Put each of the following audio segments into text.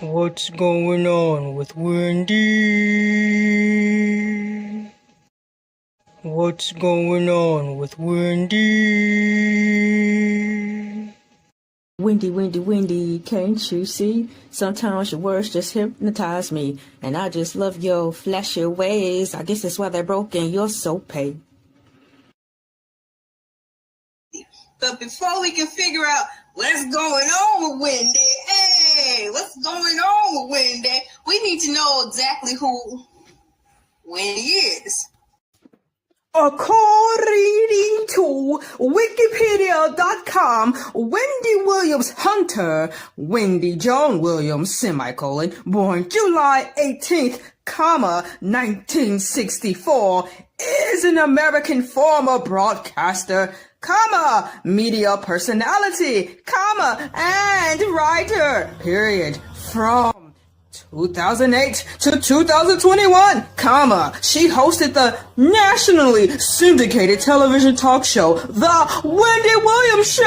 What's going on with Wendy? What's going on with Wendy? Wendy, can't you see? Sometimes your words just hypnotize me, and I just love your flashy ways. I guess that's why they're broken. You're so paid. But before we can figure out what's going on with Wendy, what's going on with Wendy, we need to know exactly who Wendy is. According to Wikipedia.com, Wendy Williams Hunter, Wendy Joan Williams, semicolon, born July 18th, 1964, is an American former broadcaster, media personality, and writer, period, from 2008 to 2021, she hosted the nationally syndicated television talk show, The Wendy Williams Show.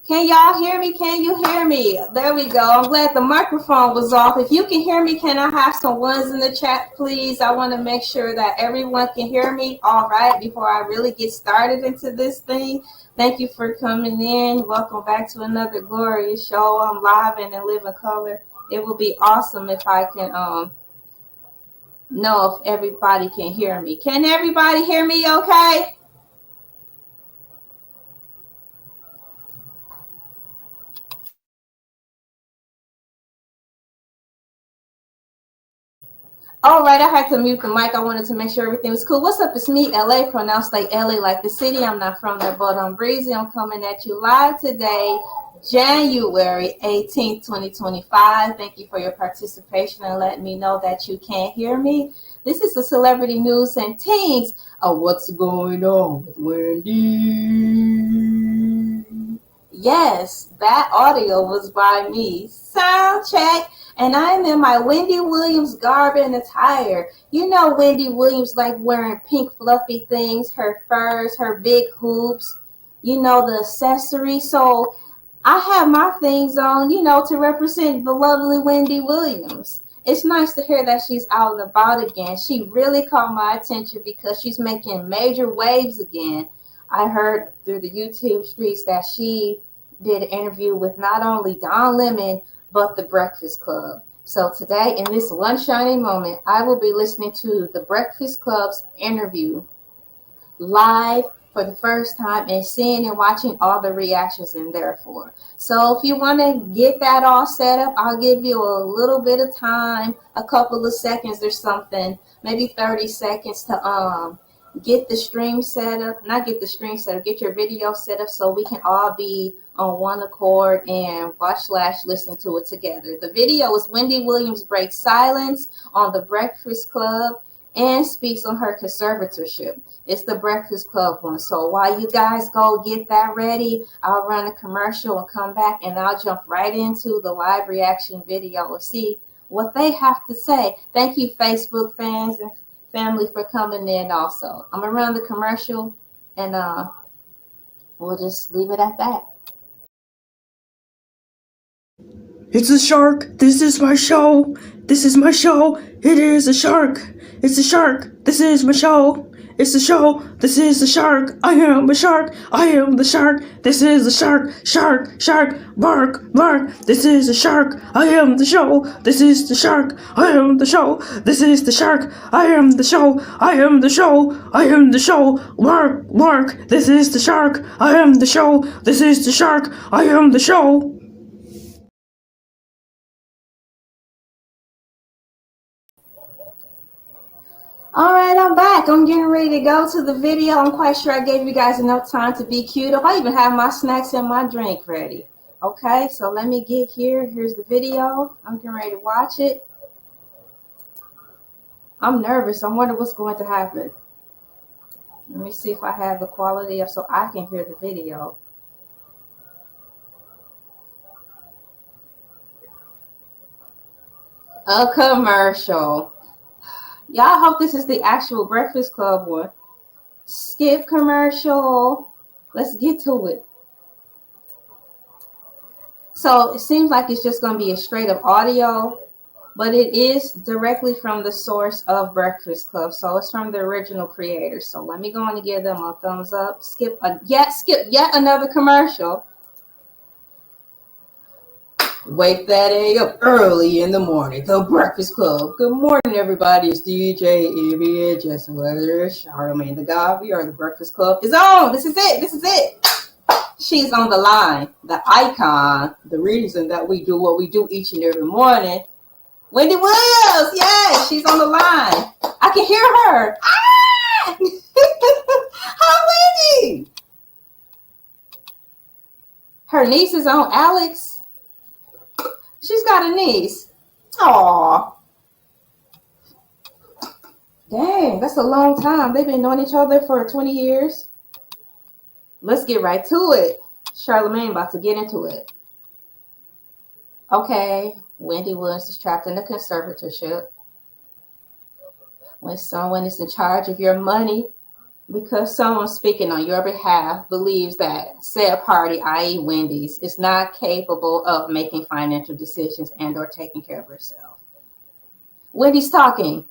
Can y'all hear me? Can you hear me? There we go. I'm glad the microphone was off. If you can hear me, can I have some ones in the chat, please? I want to make sure that everyone can hear me. All right, before I really get started into this thing, thank you for coming in. Welcome back to another glorious show. I'm live and in living color. It will be awesome if I can know if everybody can hear me. Can everybody hear me okay? All right, I had to mute the mic. I wanted to make sure everything was cool. What's up? It's me, LA, pronounced like LA, like the city. I'm not from there, but I'm breezy. I'm coming at you live today, January 18th, 2025. Thank you for your participation and letting me know that you can't hear me. This is the celebrity news and things of what's going on with Wendy. Yes, that audio was by me. Sound check. And I'm in my Wendy Williams garb and attire. You know Wendy Williams like wearing pink fluffy things, her furs, her big hoops, you know, the accessories. So I have my things on, you know, to represent the lovely Wendy Williams. It's nice to hear that she's out and about again. She really caught my attention because she's making major waves again. I heard through the YouTube streets that she did an interview with not only Don Lemon, but the Breakfast Club. So today, in this one shining moment, I will be listening to the Breakfast Club's interview live for the first time and seeing and watching all the reactions in there for. So if you want to get that all set up, I'll give you a little bit of time, a couple of seconds or something, maybe 30 seconds to get the stream set up, get your video set up so we can all be on one accord and watch/listen to it together. The video is Wendy Williams Breaks Silence on the Breakfast Club. and speaks on her conservatorship. It's the Breakfast Club one. So while you guys go get that ready, I'll run a commercial and come back, and I'll jump right into the live reaction video and see what they have to say. Thank you, Facebook fans and family, for coming in also. I'm going to run the commercial, and we'll just leave it at that. It's a shark. This is my show. This is my show. It is a shark. It's a shark. This is my show. It's a show. This is a shark. I am a shark. I am the shark. This is a shark. Shark. Shark. Bark. Bark. This is a shark. I am the show. This is the shark. I am the show. This is the shark. I am the show. I am the show. I am the show. Bark. Bark. This is the shark. I am the show. This is the shark. I am the show. All right, I'm back. I'm getting ready to go to the video. I'm quite sure I gave you guys enough time to be cute. I even have my snacks and my drink ready. Okay, so let me get here. Here's the video. I'm getting ready to watch it. I'm nervous. I'm wondering what's going to happen. Let me see if I have the quality up so I can hear the video. A commercial. Y'all, hope this is the actual Breakfast Club one. Skip commercial. Let's get to it. So it seems like it's just going to be a straight up audio, but it is directly from the source of Breakfast Club. So it's from the original creators. So let me go on and give them a thumbs up. Skip yet another commercial. Wake that A up early in the morning. The Breakfast Club. Good morning, everybody. It's DJ, Evie, and Jess, whether it's Charlamagne the God, or the Breakfast Club is on. This is it. This is it. She's on the line. The icon. The reason that we do what we do each and every morning. Wendy Williams. Yes, she's on the line. I can hear her. Ah! Hi, Wendy. Her niece is on, Alex. She's got a niece. Aw. Dang, that's a long time. They've been knowing each other for 20 years. Let's get right to it. Charlamagne about to get into it. Okay, Wendy Williams is trapped in a conservatorship. When someone is in charge of your money, because someone speaking on your behalf believes that said party, i.e. Wendy's, is not capable of making financial decisions and or taking care of herself. Wendy's talking.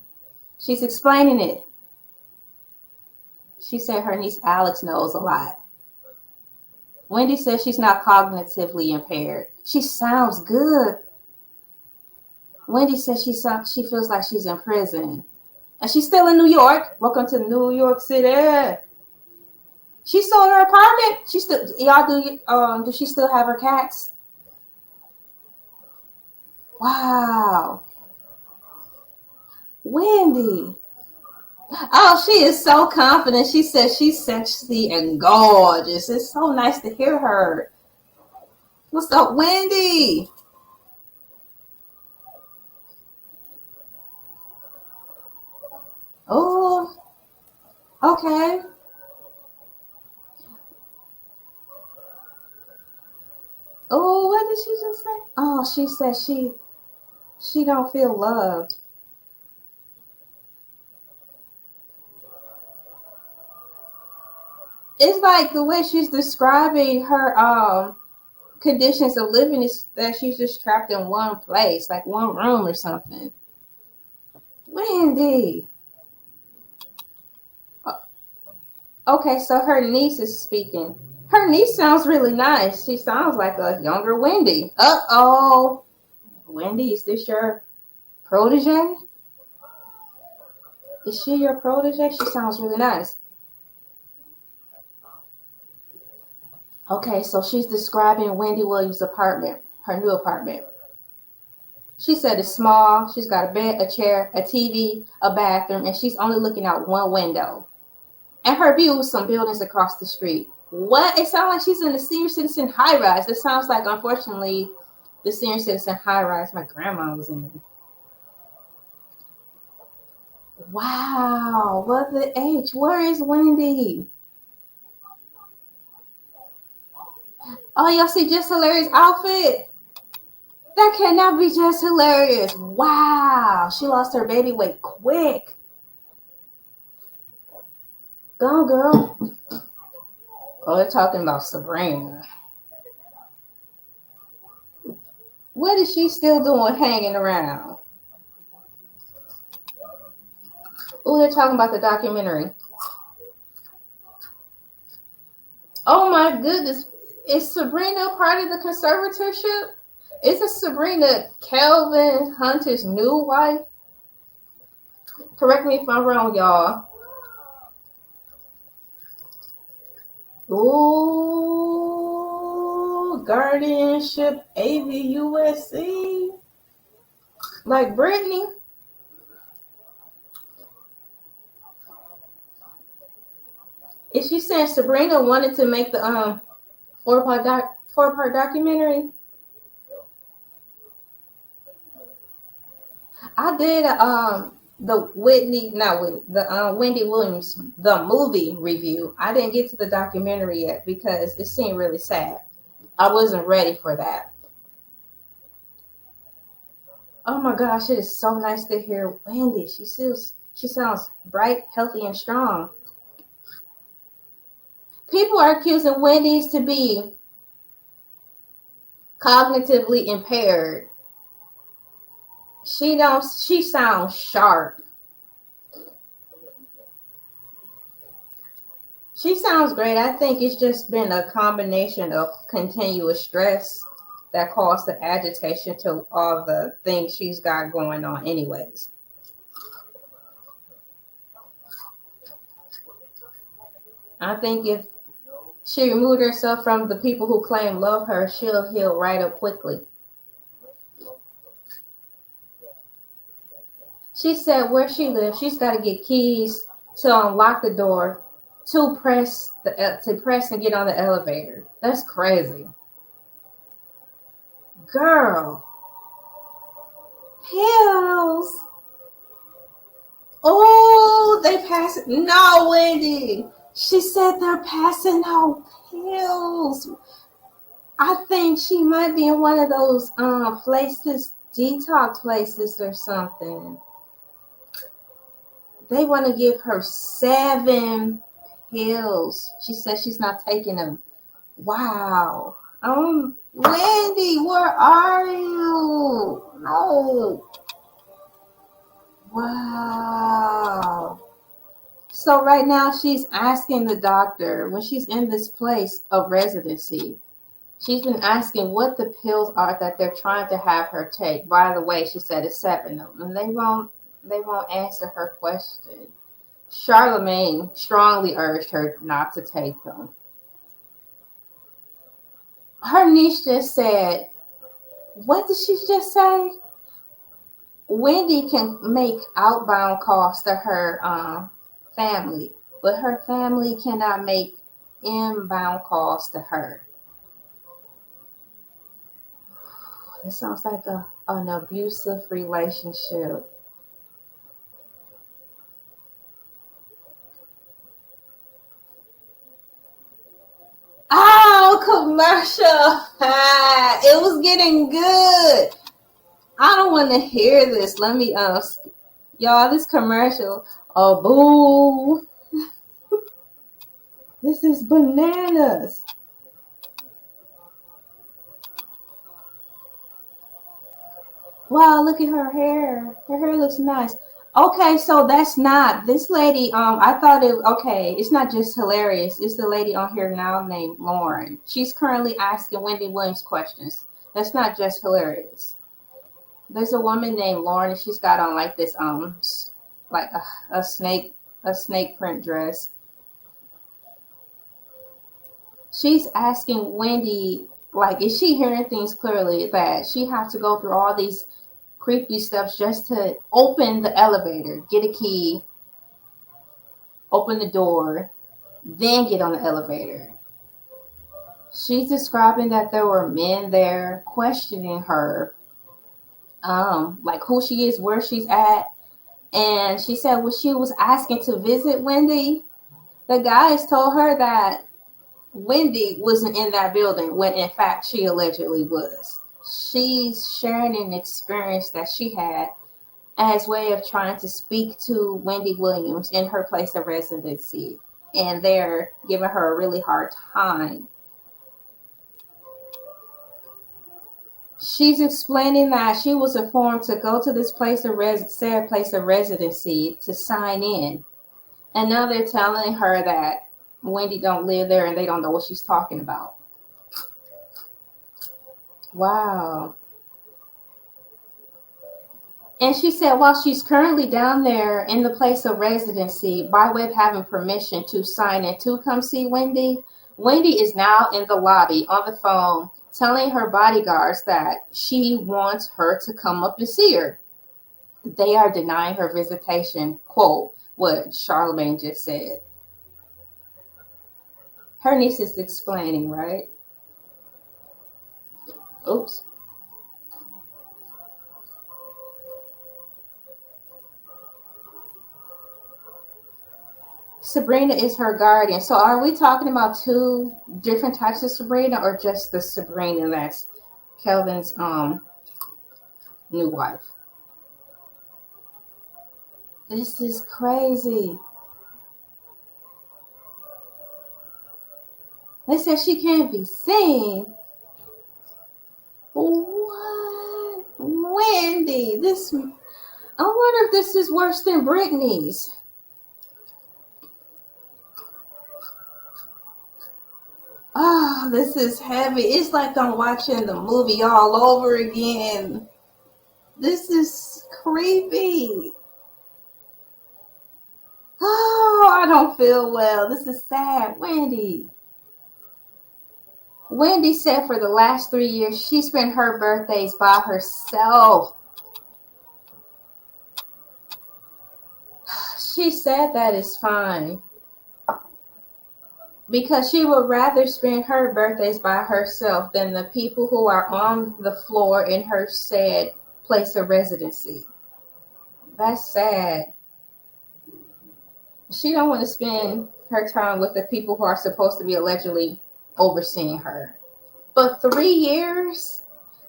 She's explaining it. She said her niece Alex knows a lot. Wendy says she's not cognitively impaired. She sounds good. Wendy says she feels like she's in prison. And she's still in New York. Welcome to New York City. She's still in her apartment. She still, y'all do she still have her cats? Wow. Wendy. Oh, she is so confident. She says she's sexy and gorgeous. It's so nice to hear her. What's up, Wendy? Oh, okay. Oh, what did she just say? Oh, she said she don't feel loved. It's like the way she's describing her conditions of living is that she's just trapped in one place, like one room or something. Wendy. Okay, so her niece is speaking. Her niece sounds really nice. She sounds like a younger Wendy. Uh-oh. Wendy, is this your protege? Is she your protege? She sounds really nice. Okay, so she's describing Wendy Williams' apartment, her new apartment. She said it's small. She's got a bed, a chair, a TV, a bathroom, and she's only looking out one window. And her view is some buildings across the street. What? It sounds like she's in the senior citizen high rise. It sounds like, unfortunately, the senior citizen high rise my grandma was in. Wow, what the H? Where is Wendy? Oh, y'all see Just Hilarious outfit? That cannot be Just Hilarious. Wow, she lost her baby weight quick. Go on, girl. Oh, they're talking about Sabrina. What is she still doing hanging around? Oh, they're talking about the documentary. Oh my goodness. Is Sabrina part of the conservatorship? Isn't Sabrina Calvin Hunter's new wife? Correct me if I'm wrong, y'all. Ooh, guardianship AVUSC. Like Brittany. Is she saying Sabrina wanted to make the four-part documentary? I did the Wendy Williams the movie review. I didn't get to the documentary yet because it seemed really sad. I wasn't ready for that. Oh my gosh, it is so nice to hear Wendy. She sounds bright, healthy, and strong. People are accusing Wendy to be cognitively impaired. She sounds sharp. She sounds great. I think it's just been a combination of continuous stress that caused the agitation to all the things she's got going on anyways. I think if she removed herself from the people who claim love her, she'll heal right up quickly. She said where she lives, she's got to get keys to unlock the door to press and get on the elevator. That's crazy. Girl. Pills. Oh, they pass it. No, Wendy. She said they're passing out pills. I think she might be in one of those places, detox places or something. They want to give her 7 pills. She says she's not taking them. Wow. Wendy, where are you? No. Wow. So right now she's asking the doctor, when she's in this place of residency, she's been asking what the pills are that they're trying to have her take. By the way, she said it's 7 of them. And they won't answer her question. Charlemagne strongly urged her not to take them. Her niece just said, what did she just say? Wendy can make outbound calls to her family, but her family cannot make inbound calls to her. It sounds like an abusive relationship. Oh, commercial. It was getting good. I don't want to hear this. Let me y'all, this commercial. Oh, boo. This is bananas. Wow, look at her hair. Her hair looks nice. Okay, so that's not this lady. I thought it's not just hilarious. It's the lady on here now named Lauren. She's currently asking Wendy Williams questions. That's not just hilarious. There's a woman named Lauren, and she's got on like this like a snake print dress. She's asking Wendy, like, is she hearing things clearly that she has to go through all these creepy steps just to open the elevator, get a key, open the door, then get on the elevator. She's describing that there were men there questioning her, like who she is, where she's at, And she said when she was asking to visit Wendy, the guys told her that Wendy wasn't in that building when in fact she allegedly was. She's sharing an experience that she had as way of trying to speak to Wendy Williams in her place of residency. And they're giving her a really hard time. She's explaining that she was informed to go to this place of residency to sign in. And now they're telling her that Wendy don't live there and they don't know what she's talking about. Wow. And she said while she's currently down there in the place of residency, by way of having permission to sign in to come see Wendy, Wendy is now in the lobby on the phone telling her bodyguards that she wants her to come up and see her. They are denying her visitation, quote, what Charlemagne just said. Her niece is explaining, right? Oops. Sabrina is her guardian. So are we talking about two different types of Sabrina or just the Sabrina that's Kelvin's new wife? This is crazy. They said she can't be seen. What? Wendy, I wonder if this is worse than Britney's. Oh, this is heavy. It's like I'm watching the movie all over again. This is creepy. Oh, I don't feel well. This is sad. Wendy said for the last 3 years, she spent her birthdays by herself. She said that is fine, because she would rather spend her birthdays by herself than the people who are on the floor in her said place of residency. That's sad. She don't want to spend her time with the people who are supposed to be allegedly overseeing her. But 3 years?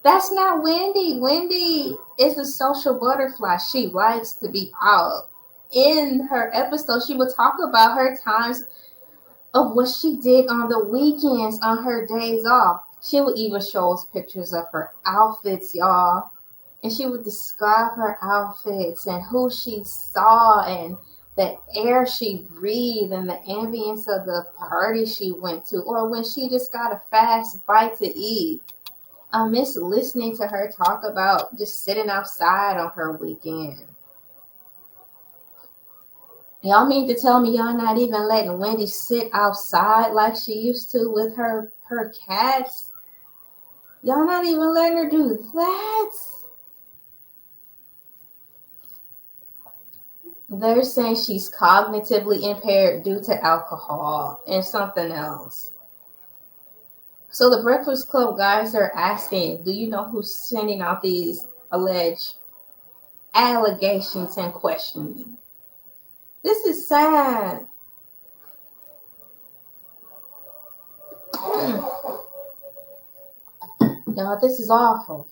That's not Wendy. Wendy is a social butterfly. She likes to be out. In her episode, she would talk about her times of what she did on the weekends, on her days off. She would even show us pictures of her outfits, y'all. And she would describe her outfits and who she saw and the air she breathed and the ambience of the party she went to, or when she just got a fast bite to eat. I miss listening to her talk about just sitting outside on her weekend. Y'all mean to tell me y'all not even letting Wendy sit outside like she used to with her cats? Y'all not even letting her do that? They're saying she's cognitively impaired due to alcohol and something else. So the Breakfast Club guys are asking, do you know who's sending out these alleged allegations and questioning? This is sad. Y'all, this is awful.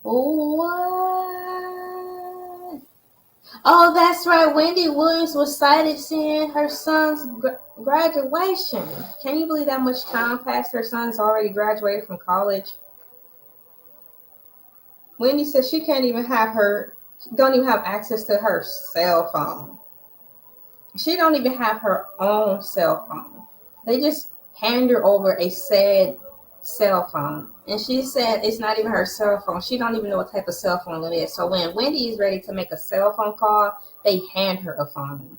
What? Oh, that's right. Wendy Williams was cited seeing her son's graduation. Can you believe that much time passed? Her son's already graduated from college. Wendy says she don't even have access to her cell phone. She don't even have her own cell phone. They just hand her over a said cell phone. And she said it's not even her cell phone. She don't even know what type of cell phone it is. So when Wendy is ready to make a cell phone call, they hand her a phone.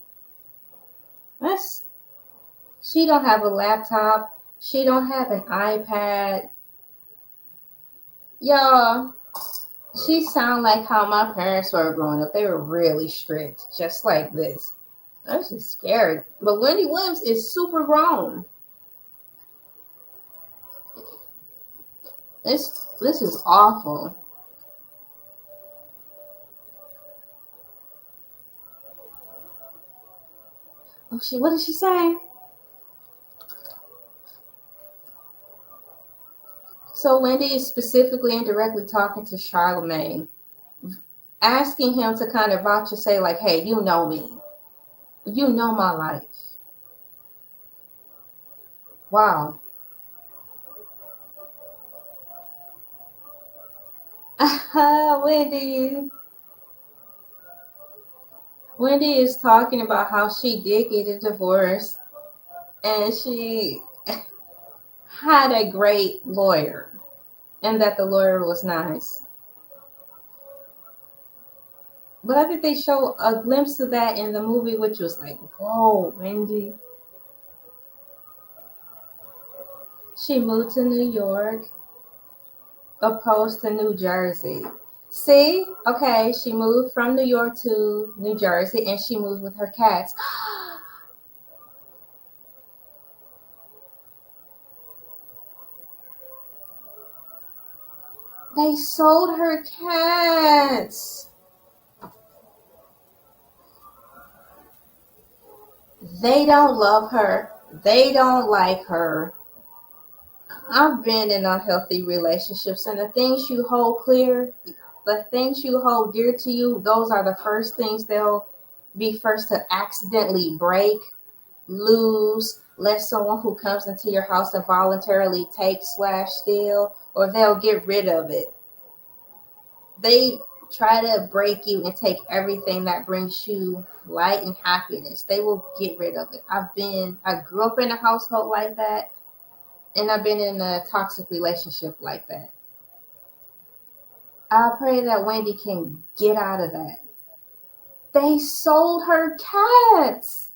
She don't have a laptop. She don't have an iPad. Y'all, she sound like how my parents were growing up. They were really strict, just like this. That's just scary. But Wendy Williams is super grown. This is awful. Oh, what did she say? So Wendy is specifically and directly talking to Charlemagne, asking him to kind of vouch and say, like, hey, you know me. You know my life. Wow. Wendy. Wendy is talking about how she did get a divorce and she had a great lawyer and that the lawyer was nice. But I think they show a glimpse of that in the movie, which was like, whoa, Wendy. She moved to New York opposed to New Jersey. See? Okay, she moved from New York to New Jersey and she moved with her cats. They sold her cats. They don't love her. They don't like her. I've been in unhealthy relationships, and the things you hold clear, the things you hold dear to you, those are the first things they'll be first to accidentally break, lose, let someone who comes into your house and voluntarily take / steal, or they'll get rid of it. They try to break you and take everything that brings you light and happiness. They will get rid of it. I grew up in a household like that, and I've been in a toxic relationship like that. I pray that Wendy can get out of that. They sold her cats.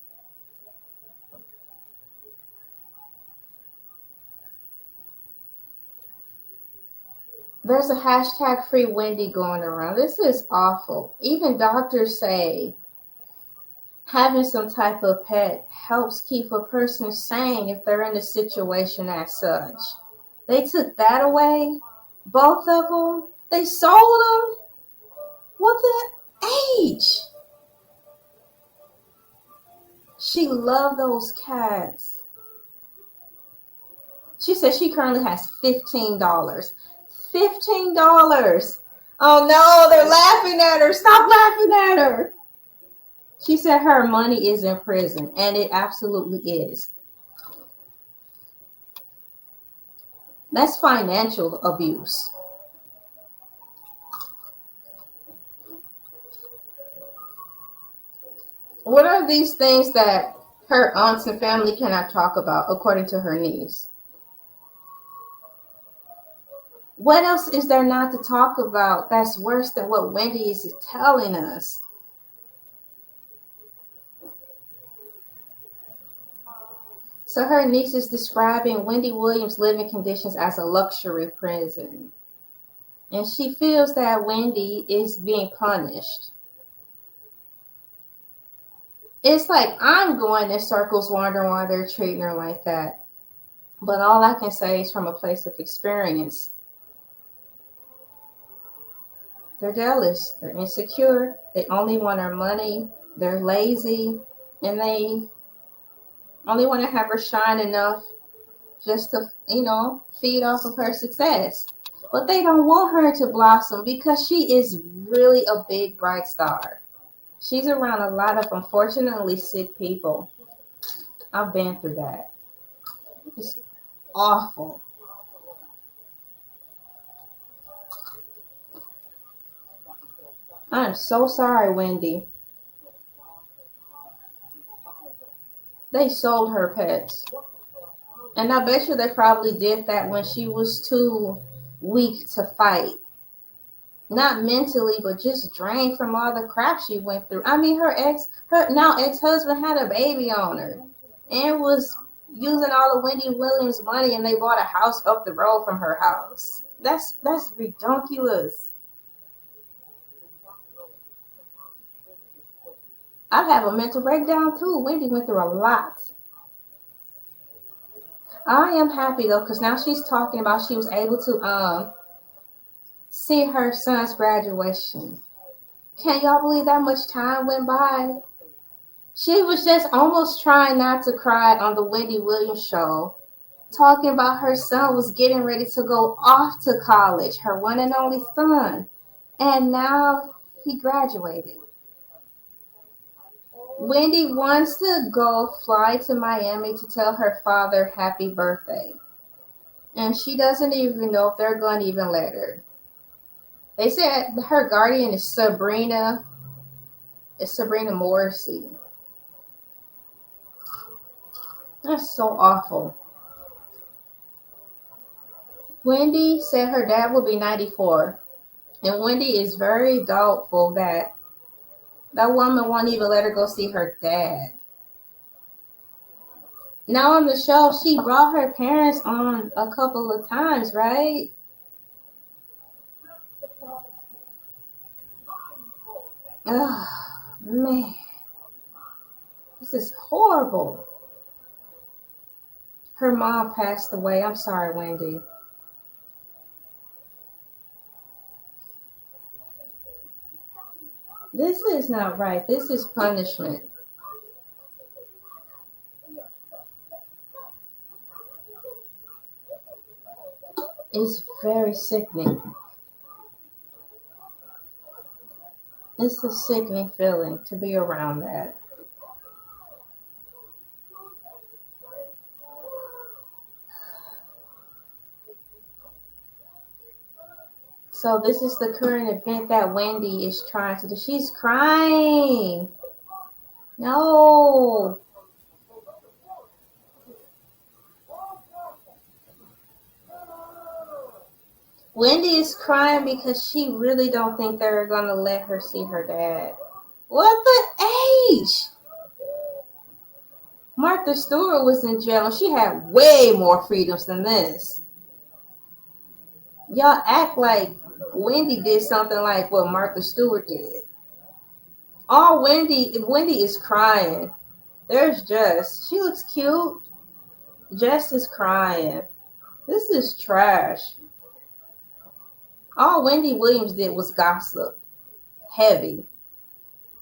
There's a hashtag free Wendy going around. This is awful. Even doctors say having some type of pet helps keep a person sane if they're in a situation as such. They took that away. Both of them. They sold them. What the age? She loved those cats. She said she currently has $15. $15. Oh no, they're laughing at her. Stop laughing at her. She said her money is in prison, and it absolutely is. That's financial abuse. What are these things that her aunts and family cannot talk about, according to her niece? What else is there not to talk about that's worse than what Wendy is telling us? So her niece is describing Wendy Williams' living conditions as a luxury prison. And she feels that Wendy is being punished. It's like I'm going in circles wondering why they're treating her like that. But all I can say is from a place of experience. They're jealous. They're insecure. They only want her money. They're lazy. And they only want to have her shine enough just to, feed off of her success. But they don't want her to blossom because she is really a big, bright star. She's around a lot of unfortunately sick people. I've been through that. It's awful. I'm so sorry, Wendy. They sold her pets. And I bet you they probably did that when she was too weak to fight. Not mentally, but just drained from all the crap she went through. I mean, her now ex-husband had a baby on her and was using all of Wendy Williams' money, and they bought a house up the road from her house. That's ridiculous. I'd have a mental breakdown too. Wendy went through a lot. I am happy though, because now she's talking about she was able to see her son's graduation. Can y'all believe that much time went by? She was just almost trying not to cry on the Wendy Williams show, talking about her son was getting ready to go off to college, her one and only son. And now he graduated. Wendy wants to go fly to Miami to tell her father happy birthday. And she doesn't even know if they're going to even let her. They said her guardian is Sabrina. It's Sabrina Morrissey. That's so awful. Wendy said her dad will be 94. And Wendy is very doubtful that that woman won't even let her go see her dad. Now on the show, she brought her parents on a couple of times, right? Oh, man. This is horrible. Her mom passed away. I'm sorry, Wendy. This is not right. This is punishment. It's very sickening. It's a sickening feeling to be around that. So this is the current event that Wendy is trying to do. She's crying. No. Wendy is crying because she really don't think they're going to let her see her dad. What the age? Martha Stewart was in jail and she had way more freedoms than this. Y'all act like Wendy did something like what Martha Stewart did. All Wendy is crying. There's Jess. She looks cute. Jess is crying. This is trash. All Wendy Williams did was gossip. Heavy.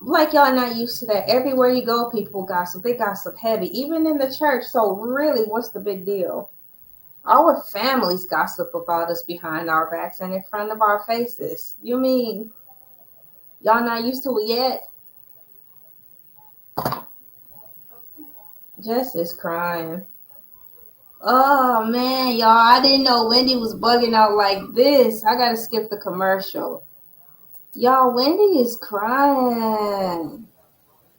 Like y'all not used to that. Everywhere you go, people gossip. They gossip heavy. Even in the church. So really, what's the big deal? Our families gossip about us behind our backs and in front of our faces. You mean y'all not used to it yet? Jess is crying. Oh man, y'all, I didn't know Wendy was bugging out like this. I gotta skip the commercial. Y'all, Wendy is crying.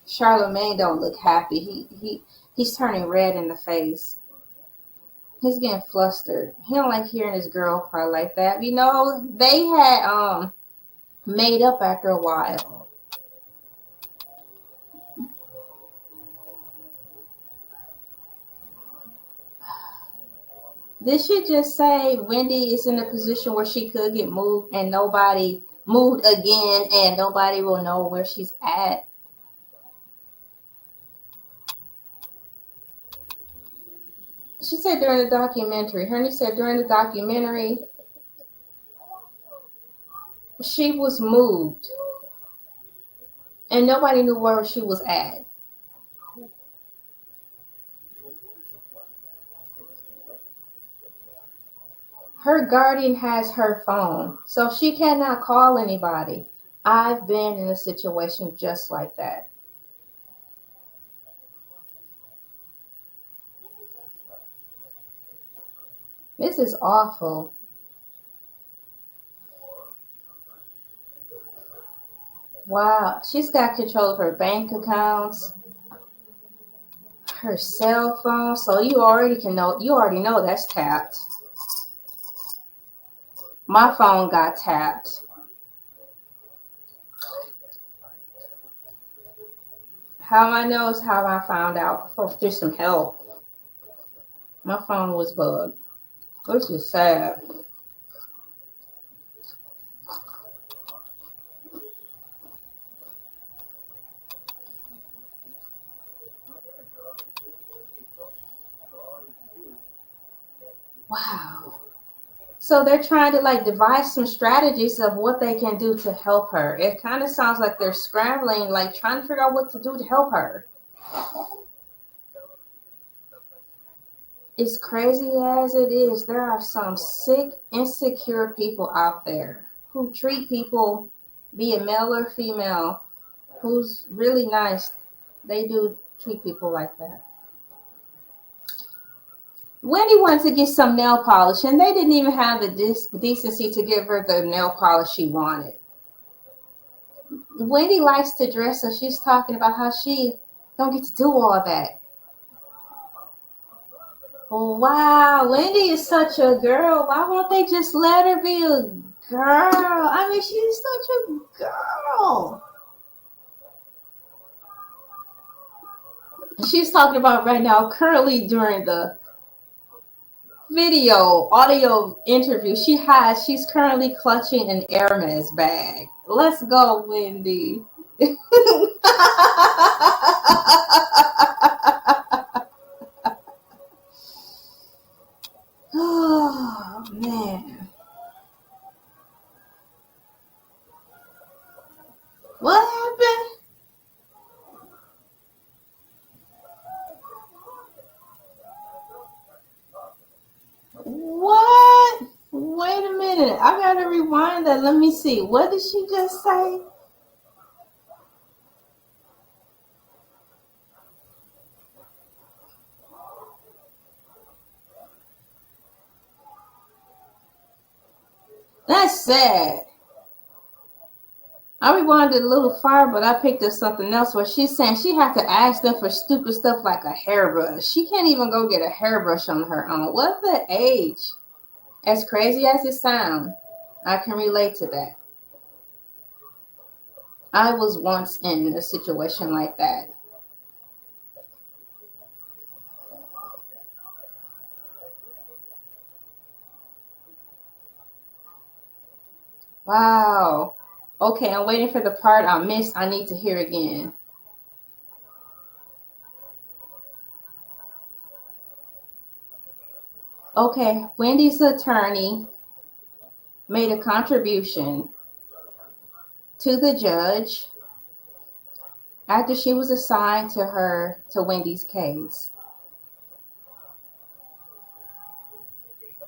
Charlemagne don't look happy. He's turning red in the face. He's getting flustered. He don't like hearing his girl cry like that. You know, they had made up after a while. This should just say Wendy is in a position where she could get moved and nobody moved again and nobody will know where she's at. She said during the documentary, Hernie said during the documentary, she was moved and nobody knew where she was at. Her guardian has her phone, so she cannot call anybody. I've been in a situation just like that. This is awful. Wow, she's got control of her bank accounts, her cell phone, so you already know that's tapped. My phone got tapped. How I know is how I found out through some help. My phone was bugged. Which is sad. Wow. So they're trying to like devise some strategies of what they can do to help her. It kind of sounds like they're scrambling, like trying to figure out what to do to help her. As crazy as it is, there are some sick, insecure people out there who treat people, be it male or female, who's really nice. They do treat people like that. Wendy wanted to get some nail polish, and they didn't even have the decency to give her the nail polish she wanted. Wendy likes to dress, so she's talking about how she don't get to do all that. Wow, Wendy is such a girl. Why won't they just let her be a girl? I mean, she's such a girl. She's talking about right now, currently during the audio interview she's currently clutching an Hermes bag. Let's go, Wendy. Oh man, what happened? What? Wait a minute. I gotta rewind that. Let me see. What did she just say? That's sad. I rewinded a little far, but I picked up something else where she's saying she had to ask them for stupid stuff like a hairbrush. She can't even go get a hairbrush on her own. What the age? As crazy as it sounds, I can relate to that. I was once in a situation like that. Wow. Okay, I'm waiting for the part I missed. I need to hear again. Okay, Wendy's attorney made a contribution to the judge after she was assigned to Wendy's case.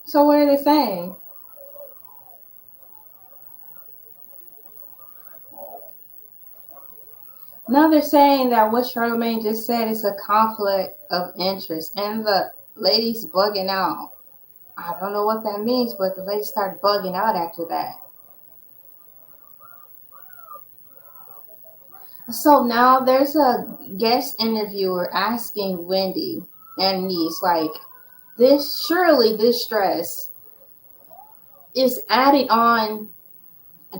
So what are they saying? Now they're saying that what Charlamagne just said is a conflict of interest, and the lady's bugging out. I don't know what that means, but the lady started bugging out after that. So now there's a guest interviewer asking Wendy and niece, like, this stress is added on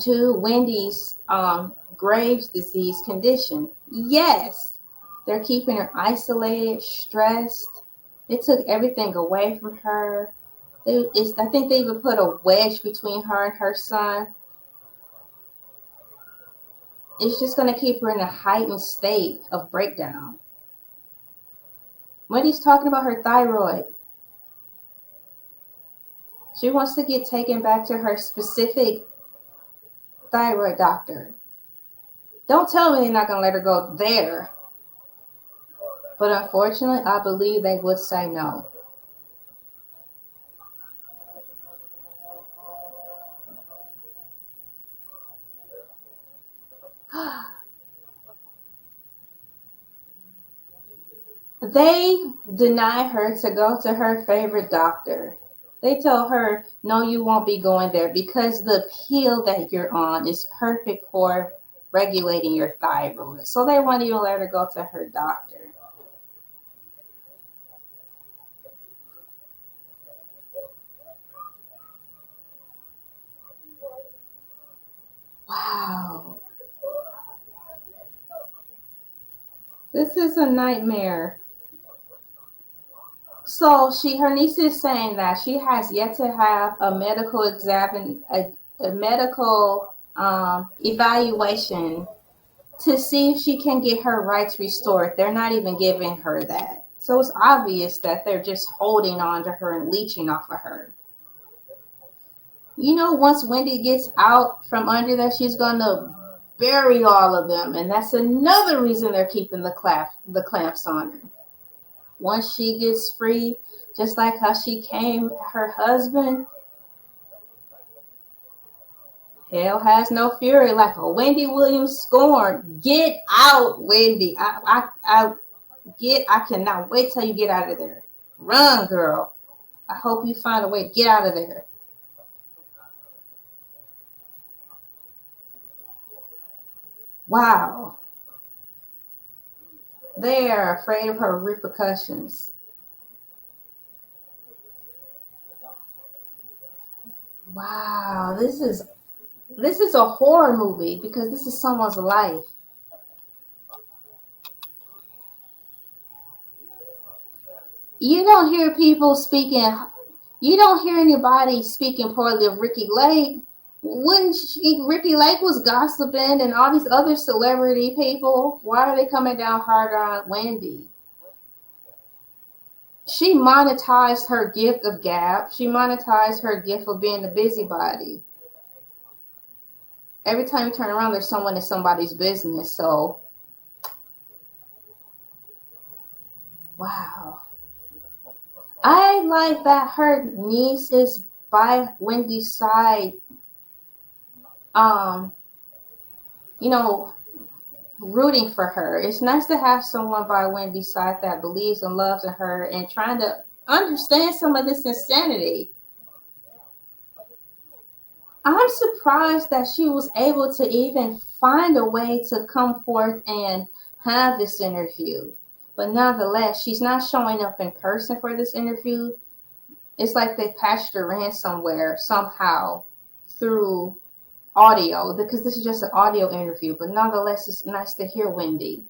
to Wendy's Graves' disease condition. Yes, they're keeping her isolated, stressed. They took everything away from her. I think they even put a wedge between her and her son. It's just going to keep her in a heightened state of breakdown. Wendy's talking about her thyroid. She wants to get taken back to her specific thyroid doctor. Don't tell me they're not going to let her go there. But unfortunately, I believe they would say no. They deny her to go to her favorite doctor. They told her, no, you won't be going there because the pill that you're on is perfect for regulating your thyroid. So they won't even let her go to her doctor. Wow. This is a nightmare. So her niece is saying that she has yet to have a medical evaluation to see if she can get her rights restored. They're not even giving her that. So it's obvious that they're just holding on to her and leeching off of her. You know, once Wendy gets out from under that, she's going to bury all of them. And that's another reason they're keeping the clamps on her. Once she gets free, just like how she came her husband, hell has no fury, like a Wendy Williams scorn. Get out, Wendy. I cannot wait till you get out of there. Run, girl. I hope you find a way to get out of there. Wow. They are afraid of her repercussions. Wow, this is a horror movie because this is someone's life. You don't hear people speaking. You don't hear anybody speaking poorly of Ricky Lake. Ricky Lake was gossiping and all these other celebrity people. Why are they coming down harder on Wendy? She monetized her gift of gab. She monetized her gift of being a busybody. Every time you turn around, there's someone in somebody's business. So, wow. I like that her niece is by Wendy's side. Rooting for her. It's nice to have someone by Wendy's side that believes and loves in her and trying to understand some of this insanity. I'm surprised that she was able to even find a way to come forth and have this interview. But nonetheless, she's not showing up in person for this interview. It's like they patched her in somewhere, somehow, through audio, because this is just an audio interview. But nonetheless, it's nice to hear Wendy.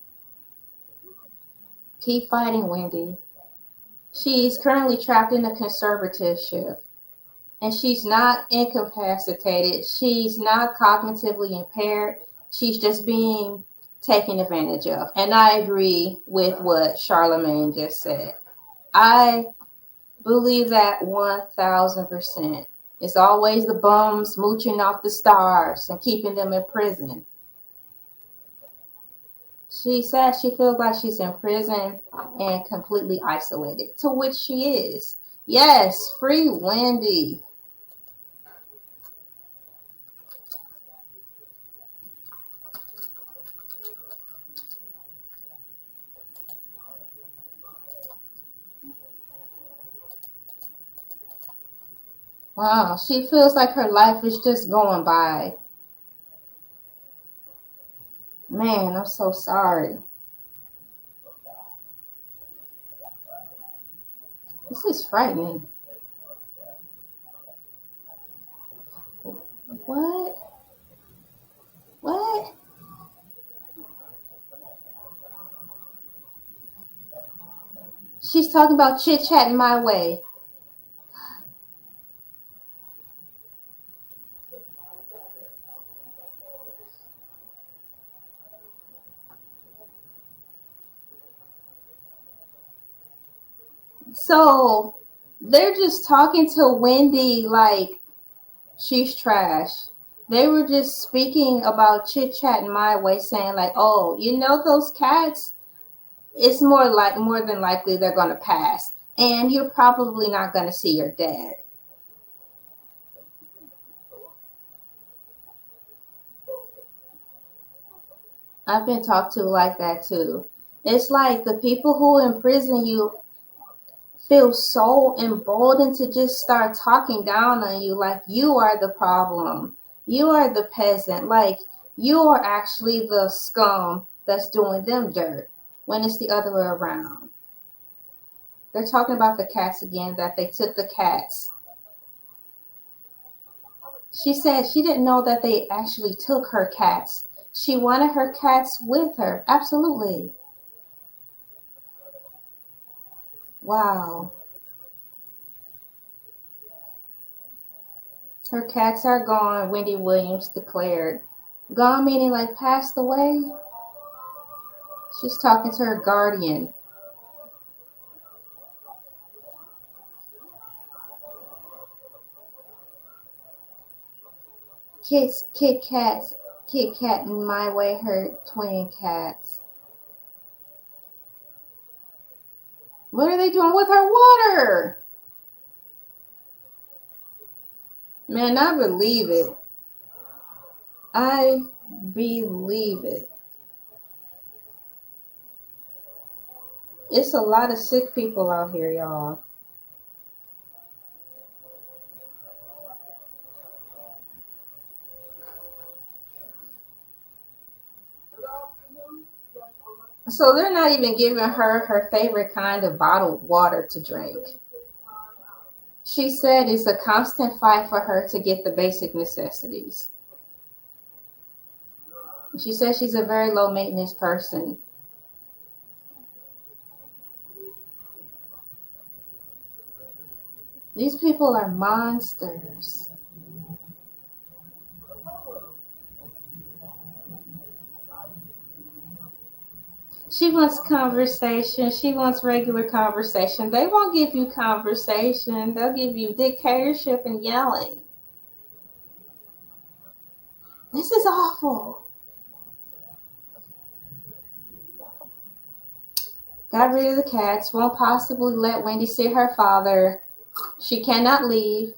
Keep fighting, Wendy. She's currently trapped in a conservatorship. And she's not incapacitated. She's not cognitively impaired. She's just being taken advantage of. And I agree with what Charlamagne just said. I believe that 1,000%. It's always the bums mooching off the stars and keeping them in prison. She says she feels like she's in prison and completely isolated, to which she is. Yes, free Wendy. Wow, she feels like her life is just going by. Man, I'm so sorry. This is frightening. What? What? She's talking about chit-chatting my way. So they're just talking to Wendy like she's trash. They were just speaking about chit-chatting my way, saying like, oh, you know those cats? It's more than likely they're going to pass. And you're probably not going to see your dad. I've been talked to like that too. It's like the people who imprison you feel so emboldened to just start talking down on you like you are the problem. You are the peasant. Like you are actually the scum that's doing them dirt when it's the other way around. They're talking about the cats again, that they took the cats. She said she didn't know that they actually took her cats. She wanted her cats with her. Absolutely. Wow. Her cats are gone, Wendy Williams declared. Gone meaning like passed away? She's talking to her guardian. Kit Kat and My Way, her twin cats. What are they doing with her water? Man, I believe it. I believe it. It's a lot of sick people out here, y'all. So they're not even giving her her favorite kind of bottled water to drink. She said it's a constant fight for her to get the basic necessities. She says she's a very low maintenance person. These people are monsters. She wants conversation. She wants regular conversation. They won't give you conversation. They'll give you dictatorship and yelling. This is awful. Got rid of the cats. Won't possibly let Wendy see her father. She cannot leave.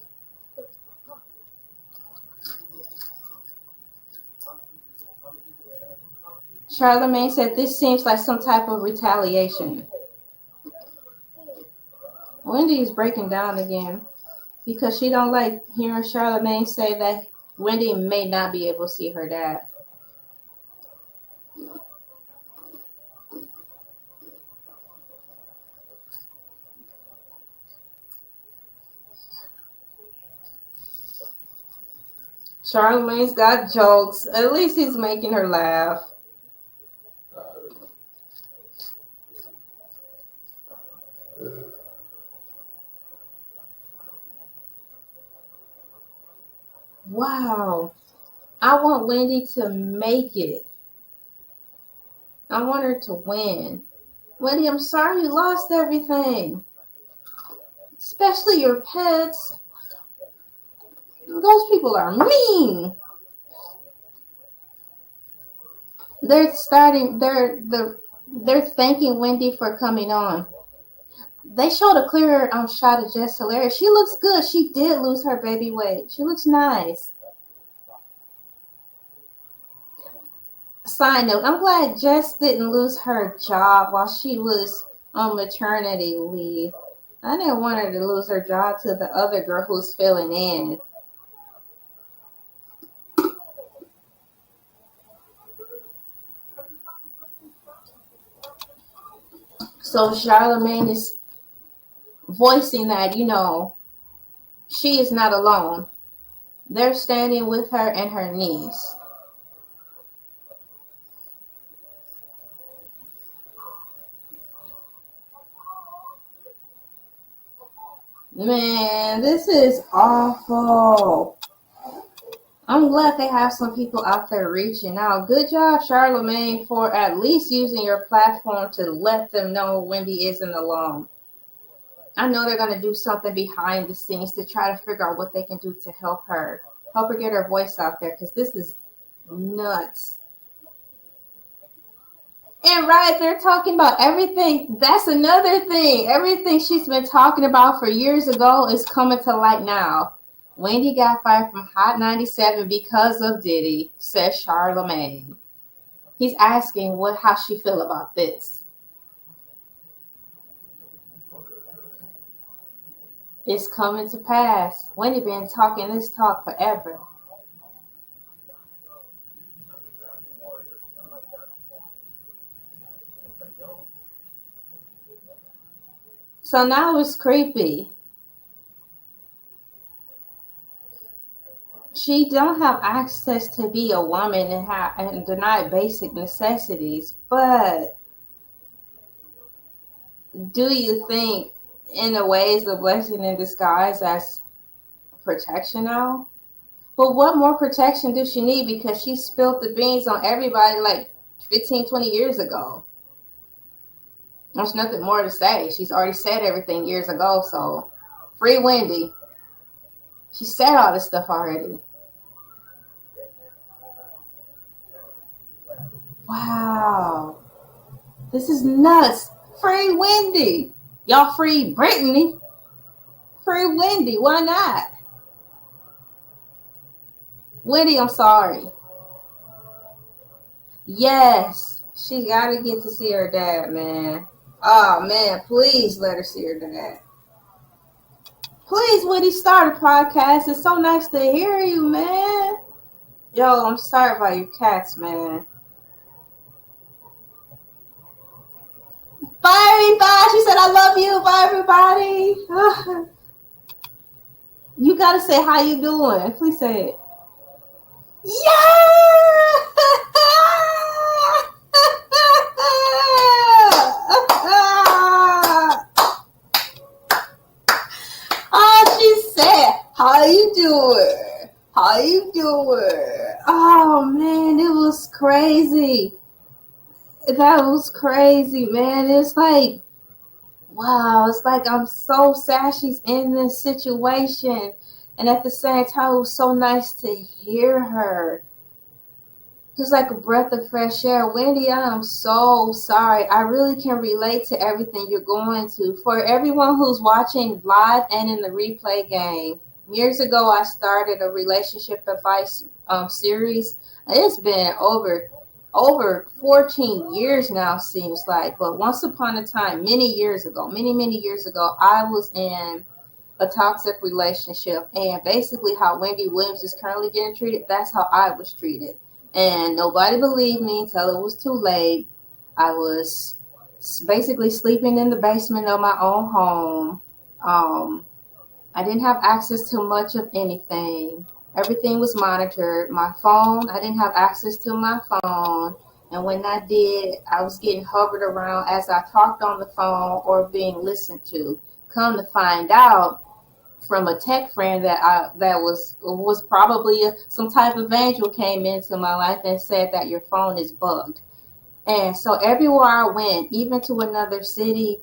Charlemagne said this seems like some type of retaliation. Wendy is breaking down again because she don't like hearing Charlemagne say that Wendy may not be able to see her dad. Charlemagne's got jokes. At least he's making her laugh. Wow. I want Wendy to make it. I want her to win. Wendy, I'm sorry you lost everything. Especially your pets. Those people are mean. They're thanking Wendy for coming on. They showed a clear shot of Jess hilarious. She looks good. She did lose her baby weight. She looks nice. Side note, I'm glad Jess didn't lose her job while she was on maternity leave. I didn't want her to lose her job to the other girl who's filling in. So Charlemagne is voicing that, she is not alone. They're standing with her and her niece. Man, this is awful. I'm glad they have some people out there reaching out. Good job, Charlemagne, for at least using your platform to let them know Wendy isn't alone. I know they're going to do something behind the scenes to try to figure out what they can do to help her get her voice out there, because this is nuts. And right, they're talking about everything. That's another thing. Everything she's been talking about for years ago is coming to light now. Wendy got fired from Hot 97 because of Diddy, says Charlemagne. He's asking how she feel about this. It's coming to pass. Wendy been talking this talk forever. So now it's creepy. She don't have access to be a woman and deny basic necessities, but do you think in a way is a blessing in disguise as protection now? But what more protection does she need? Because she spilled the beans on everybody like 15, 20 years ago. There's nothing more to say. She's already said everything years ago, so free Wendy. She said all this stuff already. Wow. This is nuts. Free Wendy. Y'all free Brittany. Free Wendy. Why not? Wendy, I'm sorry. Yes. She got to get to see her dad, man. Oh, man. Please let her see her dad. Please, Wendy, start a podcast. It's so nice to hear you, man. Yo, I'm sorry about your cats, man. Bye, everybody. She said, I love you. Bye, everybody. You got to say how you doing. Please say it. Yeah! Oh, she said, how you doing? How you doing? Oh, man, it was crazy. That was crazy, man. It's like, wow, it's like I'm so sad she's in this situation. And at the same time, it was so nice to hear her. It's like a breath of fresh air. Wendy, I am so sorry. I really can relate to everything you're going to. For everyone who's watching live and in the replay game, years ago, I started a relationship advice series. It's been over 14 years now, seems like. But once upon a time, many years ago, many years ago, I was in a toxic relationship. And basically how Wendy Williams is currently getting treated, that's how I was treated. And nobody believed me until it was too late. I was basically sleeping in the basement of my own home. I didn't have access to much of anything. Everything was monitored. My phone, I didn't have access to my phone. And when I did, I was getting hovered around as I talked on the phone or being listened to. Come to find out, from a tech friend that was probably some type of angel came into my life and said that your phone is bugged. And so everywhere I went, even to another city,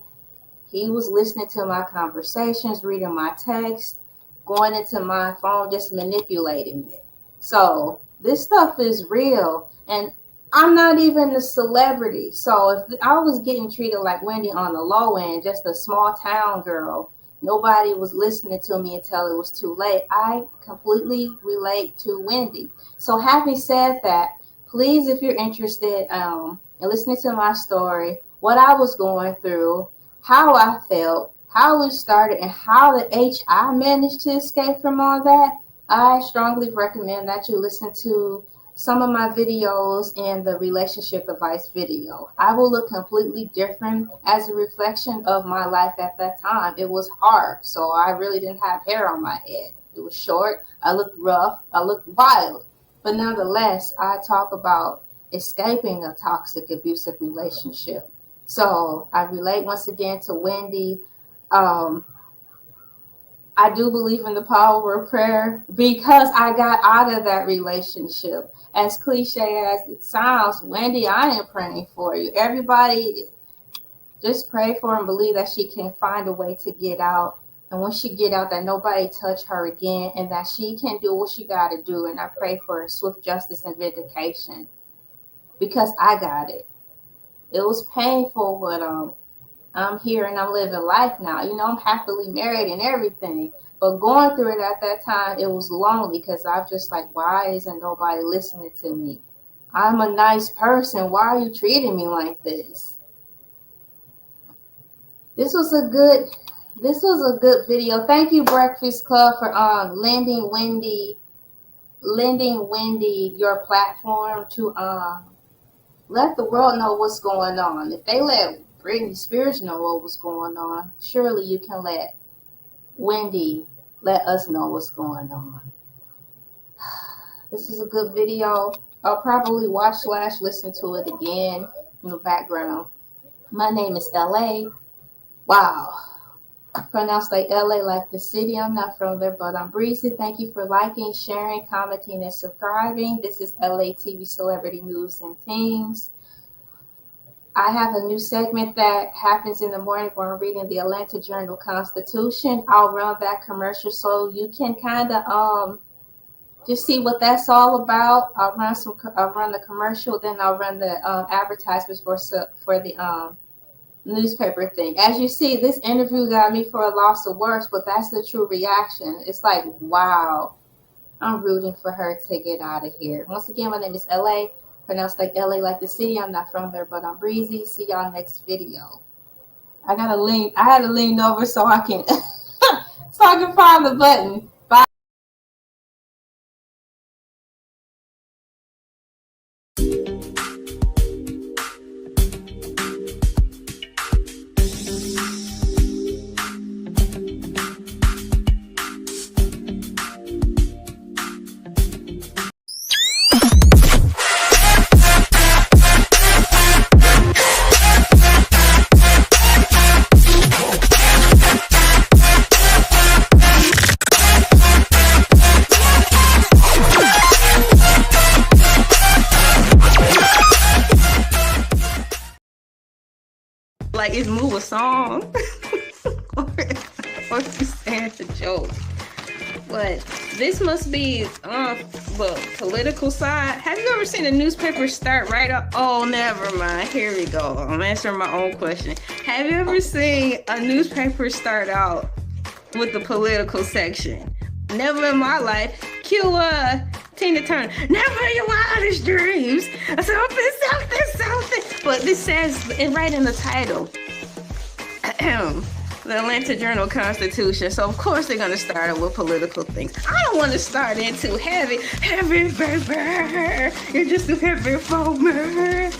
he was listening to my conversations, reading my text, going into my phone, just manipulating it. So this stuff is real. And I'm not even a celebrity. So if I was getting treated like Wendy on the low end, just a small town girl, nobody was listening to me until it was too late. I completely relate to Wendy. So having said that, please, if you're interested in listening to my story, what I was going through, how I felt, how it started, and how I managed to escape from all that, I strongly recommend that you listen to some of my videos in the relationship advice video. I will look completely different as a reflection of my life at that time. It was hard, so I really didn't have hair on my head. It was short. I looked rough. I looked wild. But nonetheless, I talk about escaping a toxic, abusive relationship. So I relate once again to Wendy. I do believe in the power of prayer because I got out of that relationship. As cliche as it sounds, Wendy, I am praying for you. Everybody just pray for her and believe that she can find a way to get out. And when she get out, that nobody touch her again and that she can do what she got to do. And I pray for swift justice and vindication because I got it. It was painful, but I'm here and I'm living life now. You know, I'm happily married and everything. But going through it at that time, it was lonely because I was just like, why isn't nobody listening to me? I'm a nice person. Why are you treating me like this? This was a good video. Thank you, Breakfast Club, for lending Wendy your platform to let the world know what's going on. If they let Britney Spears know what was going on, surely you can let Wendy let us know what's going on. This is a good video. I'll probably watch/listen to it again in the background. My name is Elay. Wow. I pronounce like LA like the city. I'm not from there, but I'm breezy. Thank you for liking, sharing, commenting, and subscribing. This is elaytv Celebrity News and Things. I have a new segment that happens in the morning where I'm reading the Atlanta Journal-Constitution. I'll run that commercial so you can kind of just see what that's all about. I'll run the commercial, then I'll run the advertisements for the newspaper thing. As you see, this interview got me for a loss of words, but that's the true reaction. It's like, wow, I'm rooting for her to get out of here. Once again, my name is Elay, pronounced like LA like the city. I'm not from there, but I'm breezy. See y'all next video. I had to lean over so I can so I can find the button. Bye. Like it's move a song or you saying a joke. But this must be the political side. Have you ever seen a newspaper start right up? Oh, never mind. Here we go. I'm answering my own question. Have you ever seen a newspaper start out with the political section? Never in my life. Cue Tina Turner. Never in your wildest dreams. Something. But this says it right in the title. The Atlanta Journal-Constitution. So of course they're gonna start it with political things. I don't want to start in too heavy, baby. You're just too heavy for me.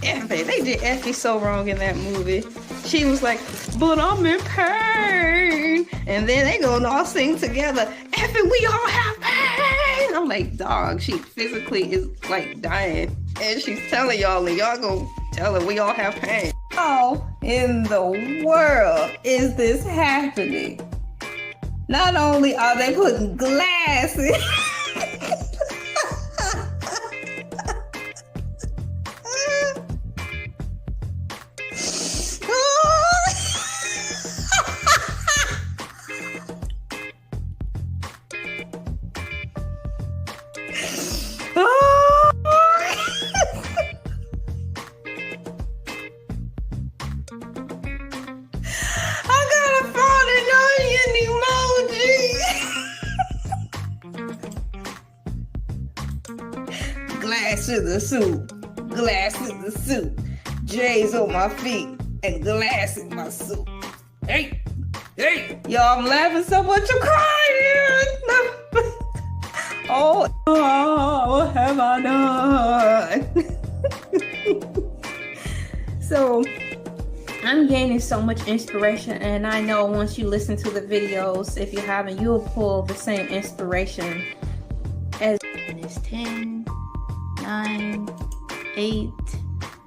Effie, they did Effie so wrong in that movie. She was like, but I'm in pain. And then they gonna all sing together, Effie, we all have pain. I'm like, dog, she physically is like dying. And she's telling y'all, and y'all gonna tell her we all have pain. How in the world is this happening? Not only are they putting glasses glass in the suit, J's on my feet, and glass in my suit. Hey, y'all, I'm laughing so much I'm crying. Oh, what have I done? So, I'm gaining so much inspiration, and I know once you listen to the videos, if you haven't, you'll pull the same inspiration as it's 10, 9, 8,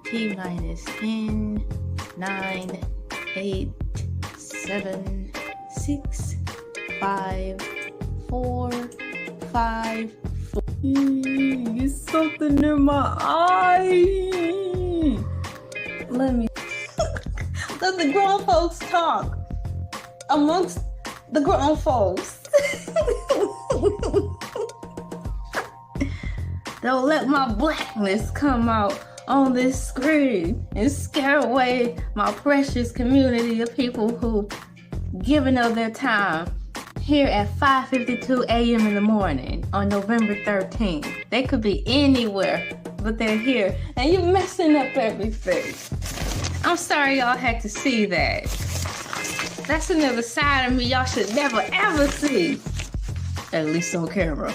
T minus 10, 9, 8, 7, 6, 5, 4, 5, 4. It's something in my eye. Let the grown folks talk amongst the grown folks. Don't let my blackness come out on this screen and scare away my precious community of people who giving up their time here at 5:52 a.m. in the morning on November 13th. They could be anywhere, but they're here, and you're messing up everything. I'm sorry y'all had to see that. That's another side of me y'all should never ever see. At least on camera.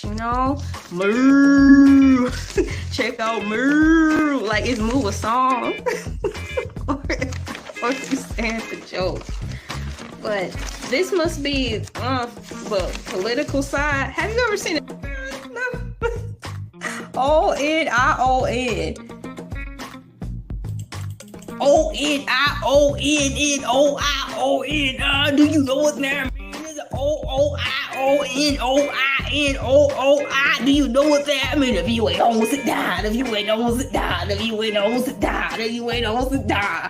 You know, moo. Check out moo. Like it's move a song. or you saying the joke. But this must be the political side. Have you ever seen it? O-N-I-O-N. O-N-I-O-N-N-O-I-O-N. Do you know what that means? O-O-I-O-N. Monoi. Do you know what that means? If you ain't on, sit down. If you ain't on, sit down. If you ain't on, sit down. If you ain't on, sit down.